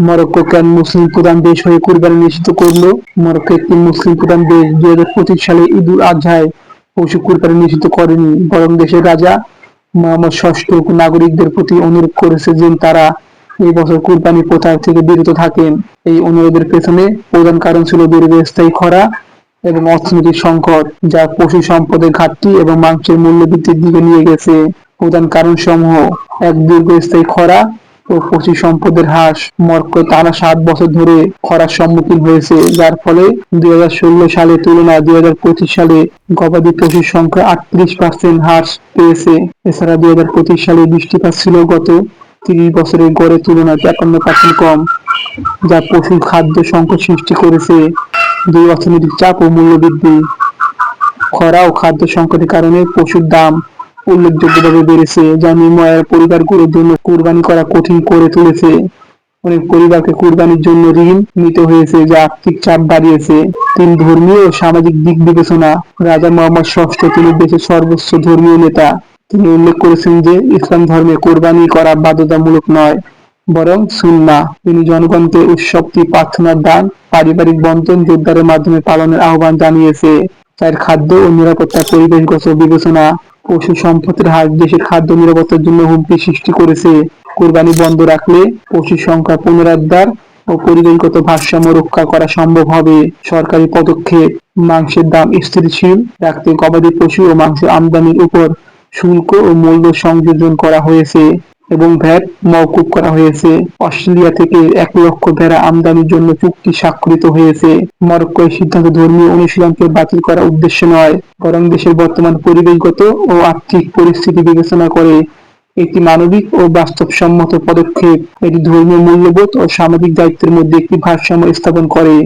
Morocco কেন মুসলিম প্রধান দেশ হয়ে কুরবানি নিষিদ্ধ করলো? মরক্কো একটি মুসলিম প্রধান দেশ 2025 সালে ঈদ উল আজহায় পশু কুরবানি নিষিদ্ধ করেনি, বরং দেশের রাজা মোহাম্মদ ষষ্ঠ নাগরিকদের প্রতি অনুরোধ করেছে যে তারা এই বছর কুরবানি প্রথা থেকে বিরত থাকেন। এই অনুরোধের পেছনে প্রধান কারণ ছিল দীর্ঘস্থায়ী খরা এবং অর্থনৈতিক সংকট, যা পশু সম্পদের ঘাটতি এবং মাংসের মূল্য বৃদ্ধির দিকে নিয়ে গেছে। প্রধান কারণসমূহ: এক, দীর্ঘস্থায়ী খরা ও পশু সম্পদের হ্রাস। মরক্কো টানা 7 বছর ধরে খরার সম্মুখীন হয়েছে, যার ফলে 2016 সালের তুলনায় 2025 সালে গবাদি পশুর সংখ্যা 38% হ্রাস পেয়েছে। এছাড়া 2025 সালে বৃষ্টিপাত ছিল গত 30 বছরের গড়ের তুলনায় 53% কম, যা পশুর খাদ্য সংকট সৃষ্টি করেছে। 2, অর্থনৈতিক চাপ ও মূল্য বৃদ্ধি। খরা ও খাদ্য সংকটের কারণে পশুর দাম উল্লেখযোগ্যভাবে বেড়েছে, যা নিম্ন আয়ের পরিবারগুলোর জন্য কুরবানি করা কঠিন করে তুলেছে। অনেক পরিবারকে কুরবানির জন্য ঋণ নিতে হয়েছে, যা আর্থিক চাপ বাড়িয়েছে। 3, ধর্মীয় ও সামাজিক দিক বিবেচনা। রাজা মোহাম্মদ ষষ্ঠ তিনি দেশের সর্বোচ্চ ধর্মীয় নেতা। তিনি উল্লেখ করেছেন যে ইসলাম ধর্মে কোরবানি করা বাধ্যতামূলক নয়, বরং সুন্নাহ। তিনি জনগণকে উৎসবটি প্রার্থনার দান, পারিবারিক বন্ধন জোরদারের মাধ্যমে পালনের আহ্বান জানিয়েছে। 4, খাদ্য ও নিরাপত্তা পরিবেশগত বিবেচনা। পশু সম্পদের হ্রাস দেশের খাদ্য নিরাপত্তার জন্য হুমকি সৃষ্টি করেছে। কোরবানি বন্ধ রাখলে পশুর সংখ্যা পুনরুদ্ধার ও পরিবেশগত ভারসাম্য রক্ষা করা সম্ভব হবে। সরকারি পদক্ষেপ: মাংসের দাম স্থিতিশীল রাখতে গবাদি পশু ও মাংস আমদানির উপর শুল্ক ও মূল্য সংযোজন করা হয়েছে এবং ভ্যাট মওকুফ করা হয়েছে। অস্ট্রেলিয়া থেকে 1 লক্ষ ভেড়া আমদানির জন্য চুক্তি স্বাক্ষরিত হয়েছে। মরক্কো এই সিদ্ধান্ত ধর্মীয় অনুশীলনকে বাতিল করার উদ্দেশ্যে নয়, বরং দেশের বর্তমান পরিবেশগত ও আর্থিক পরিস্থিতি বিবেচনা করে একটি মানবিক ও বাস্তবসম্মত পদক্ষেপ। এটি ধর্মীয় মূল্যবোধ ও সামাজিক দায়িত্বের মধ্যে একটি ভারসাম্য স্থাপন করে।